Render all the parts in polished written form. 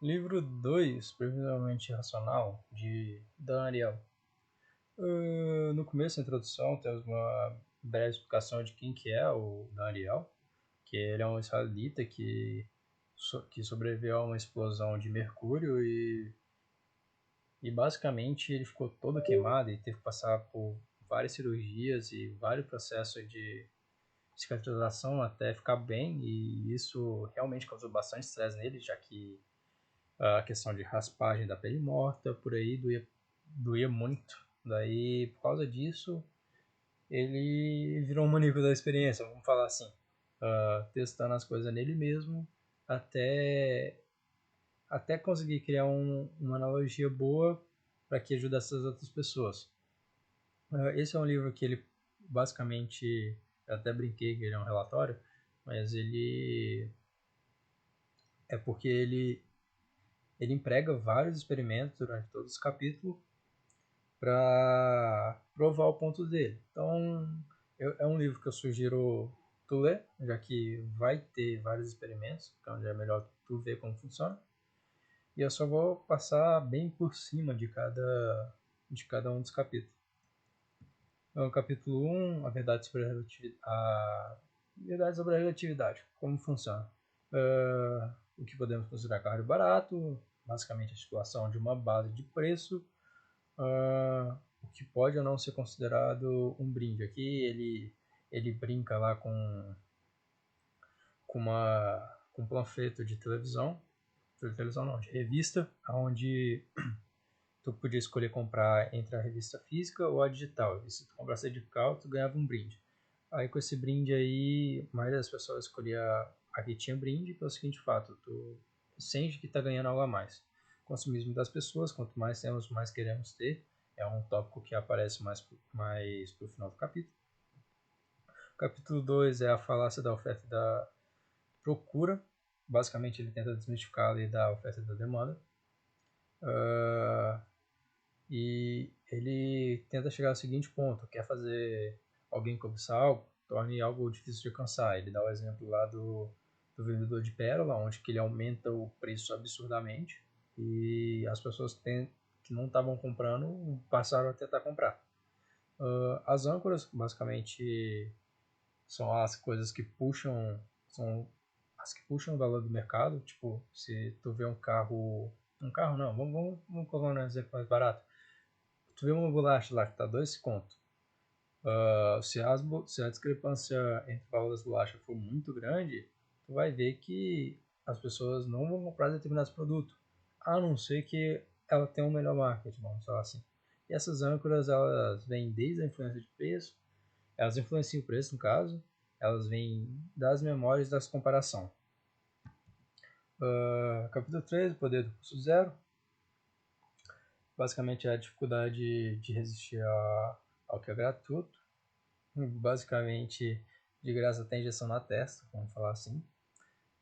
Livro 2, Previsivelmente Racional, de Dan Ariely. No começo da introdução, temos uma breve explicação de quem que é o Dan Ariely, que ele é um israelita que sobreviveu a uma explosão de mercúrio e basicamente ele ficou todo queimado e teve que passar por várias cirurgias e vários processos de cicatrização até ficar bem, e isso realmente causou bastante estresse nele, já que a questão de raspagem da pele morta, por aí doía muito. Daí, por causa disso, ele virou um maníaco da experiência, vamos falar assim, testando as coisas nele mesmo, até, até conseguir criar uma analogia boa para que ajudasse as outras pessoas. Esse é um livro que ele basicamente, eu até brinquei que ele é um relatório, mas ele é porque ele emprega vários experimentos durante todos os capítulos para provar o ponto dele. Então, é um livro que eu sugiro tu ler, já que vai ter vários experimentos, então é melhor tu ver como funciona. E eu só vou passar bem por cima de cada um dos capítulos. No capítulo 1, a verdade sobre a relatividade, como funciona. O que podemos considerar caro e barato, basicamente a situação de uma base de preço, o que pode ou não ser considerado um brinde. Aqui ele brinca lá com um panfleto de televisão não, de revista, onde tu podia escolher comprar entre a revista física ou a digital. E se tu comprasse a digital, tu ganhava um brinde. Aí com esse brinde aí, a maioria das pessoas escolhia a que tinha brinde pelo seguinte fato, tu sente que tá ganhando algo a mais. Consumismo das pessoas, quanto mais temos, mais queremos ter. É um tópico que aparece mais pro final do capítulo. O capítulo 2 é a falácia da oferta e da procura. Basicamente ele tenta desmistificar a lei da oferta e da demanda. E ele tenta chegar ao seguinte ponto: quer fazer alguém cobiçar algo, torne algo difícil de alcançar. Ele dá o exemplo lá do vendedor de pérola, onde que ele aumenta o preço absurdamente e as pessoas que não estavam comprando passaram a tentar comprar. As âncoras, basicamente, são as coisas que puxam, são as que puxam o valor do mercado. Tipo, se tu vê um carro não, vamos colocar um exemplo mais barato. Tu vê uma bolacha lá que tá 2 conto. Se a discrepância entre o valor das bolachas for muito grande, tu vai ver que as pessoas não vão comprar determinados produtos, a não ser que ela tenha um melhor marketing, vamos falar assim. E essas âncoras, elas vêm desde a influência de preço, elas influenciam o preço no caso, elas vêm das memórias das comparação. Capítulo 3, o poder do custo zero. Basicamente é a dificuldade de resistir ao que é gratuito. Basicamente, de graça tem injeção na testa, vamos falar assim.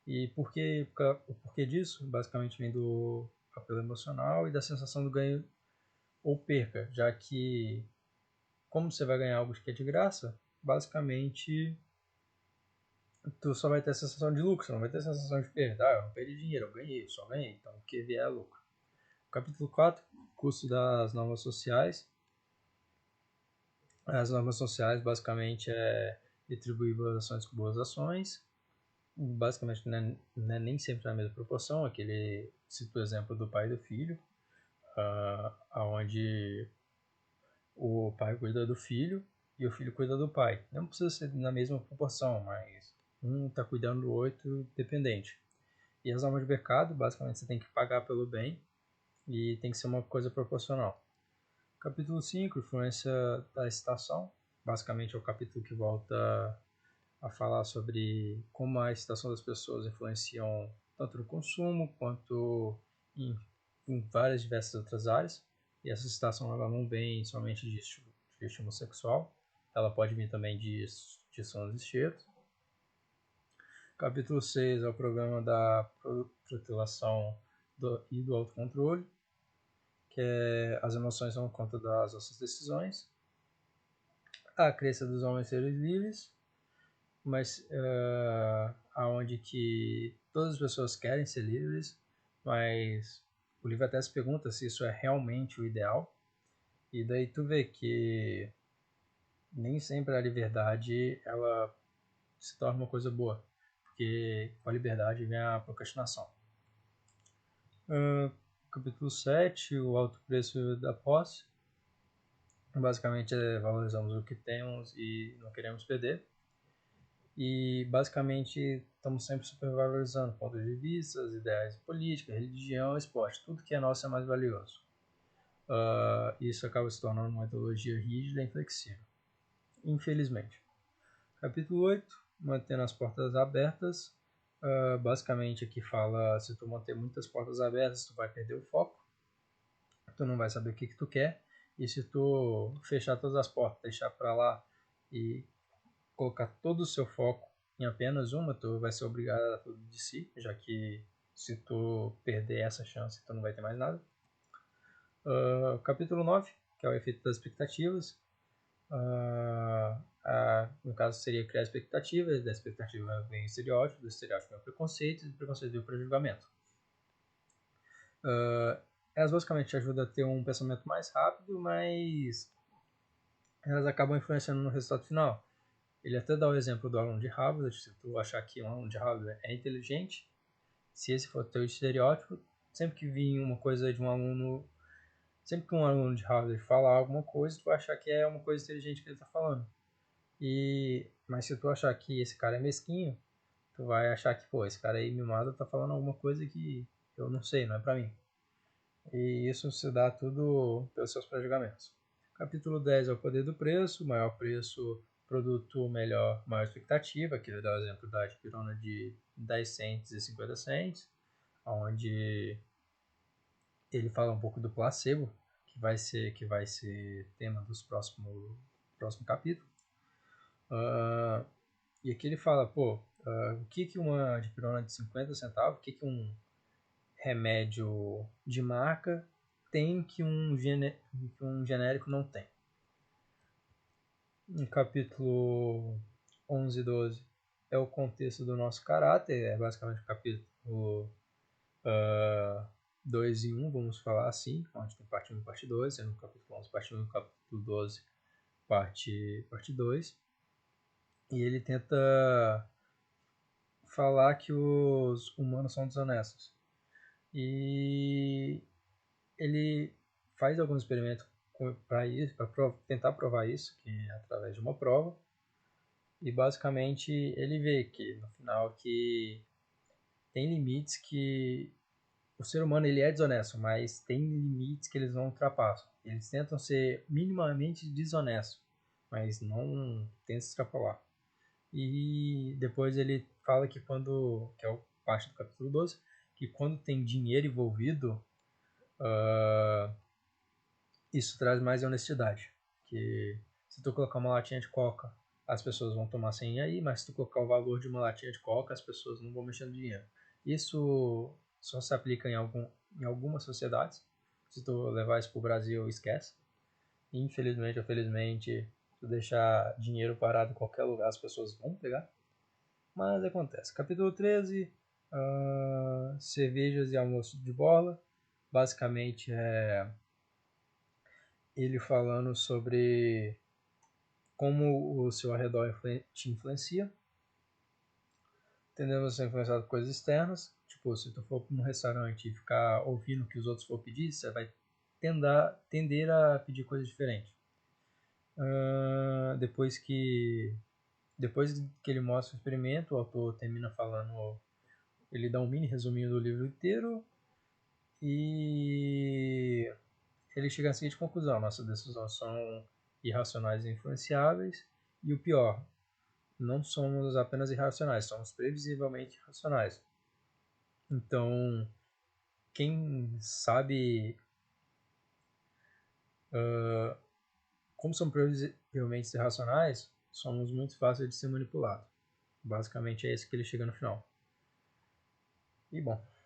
E o porquê disso? Basicamente vem do apelo emocional e da sensação do ganho ou perca, já que, como você vai ganhar algo que é de graça, basicamente tu só vai ter a sensação de lucro, você não vai ter a sensação de perda. Eu não perdi dinheiro, eu ganhei, eu só ganhei, então o que vier é lucro. Capítulo 4, custo das normas sociais. As normas sociais basicamente é retribuir boas ações com boas ações. Basicamente não é nem sempre na mesma proporção. Aquele cito o exemplo do pai e do filho, onde o pai cuida do filho e o filho cuida do pai. Não precisa ser na mesma proporção, mas um está cuidando do outro dependente. E as normas de mercado, basicamente você tem que pagar pelo bem e tem que ser uma coisa proporcional. Capítulo 5, influência da estação. Basicamente é o capítulo que volta a falar sobre como a excitação das pessoas influenciam tanto no consumo quanto em várias diversas outras áreas. E essa excitação ela não vem somente de estímulo sexual, ela pode vir também de sons e cheiros. Capítulo 6 é o problema da protelação e do autocontrole, que é as emoções são conta das nossas decisões. A crença dos homens seres livres, mas aonde que todas as pessoas querem ser livres, mas o livro até se pergunta se isso é realmente o ideal, e daí tu vê que nem sempre a liberdade ela se torna uma coisa boa, porque com a liberdade vem a procrastinação. Capítulo 7, o alto preço da posse. Basicamente valorizamos o que temos e não queremos perder. E basicamente estamos sempre supervalorizando pontos de vista, ideais políticas, religião, esporte. Tudo que é nosso é mais valioso. Isso acaba se tornando uma metodologia rígida e inflexível. Infelizmente. Capítulo 8, mantendo as portas abertas. Basicamente aqui fala, se tu manter muitas portas abertas, tu vai perder o foco. Tu não vai saber o que tu quer. E se tu fechar todas as portas, deixar para lá e colocar todo o seu foco em apenas uma, tu vai ser obrigado a dar tudo de si, já que se tu perder essa chance, tu não vai ter mais nada. Capítulo 9, que é o efeito das expectativas. No caso seria criar expectativas, da expectativa vem o estereótipo, do estereótipo vem o preconceito, e do preconceito vem o prejulgamento. Elas basicamente ajudam a ter um pensamento mais rápido, mas elas acabam influenciando no resultado final. Ele até dá o exemplo do aluno de Harvard. Se tu achar que um aluno de Harvard é inteligente, se esse for o teu estereótipo, sempre que vir uma coisa de um aluno, sempre que um aluno de Harvard falar alguma coisa, tu vai achar que é uma coisa inteligente que ele está falando. Mas se tu achar que esse cara é mesquinho, tu vai achar que, pô, esse cara aí mimado tá falando alguma coisa que eu não sei, não é pra mim. E isso se dá tudo pelos seus pré-julgamentos. Capítulo 10 é o poder do preço, maior preço, produto melhor, maior expectativa, que ele dá o exemplo da dipirona de 10 cents e 50 cents, onde ele fala um pouco do placebo, que vai ser tema dos próximo capítulo. E aqui ele fala, pô, o que uma dipirona de 50 centavos, o que um remédio de marca tem que um genérico não tem. No capítulo 11 e 12 é o contexto do nosso caráter, é basicamente o capítulo 2 e 1, vamos falar assim, onde tem parte 1 e parte 2, sendo no capítulo 11 parte 1 e capítulo 12 parte 2. E ele tenta falar que os humanos são desonestos. E ele faz alguns experimentos para isso, para tentar provar isso, que é através de uma prova. E basicamente ele vê que no final que tem limites que o ser humano ele é desonesto, mas tem limites que eles não ultrapassam. Eles tentam ser minimamente desonestos, mas não tentam se extrapolar. E depois ele fala que quando, que é parte do capítulo 12, que quando tem dinheiro envolvido, isso traz mais honestidade. Que se tu colocar uma latinha de coca, as pessoas vão tomar sem ir aí, mas se tu colocar o valor de uma latinha de coca, as pessoas não vão mexer no dinheiro. Isso só se aplica em algumas sociedades. Se tu levar isso pro Brasil, esquece. Infelizmente ou felizmente, se tu deixar dinheiro parado em qualquer lugar, as pessoas vão pegar. Mas acontece. Capítulo 13, cervejas e almoço de borla. Basicamente é ele falando sobre como o seu arredor te influencia. Tendendo a ser influenciado por coisas externas. Tipo, se tu for para um restaurante e ficar ouvindo o que os outros for pedir, você vai tender a pedir coisas diferentes. Depois que ele mostra o experimento, o autor termina falando, ele dá um mini resuminho do livro inteiro e ele chega à seguinte conclusão: nossas decisões são irracionais e influenciáveis, e o pior, não somos apenas irracionais, somos previsivelmente irracionais. Então, quem sabe como somos previsivelmente irracionais, somos muito fáceis de ser manipulados. Basicamente é esse que ele chega no final. E bom,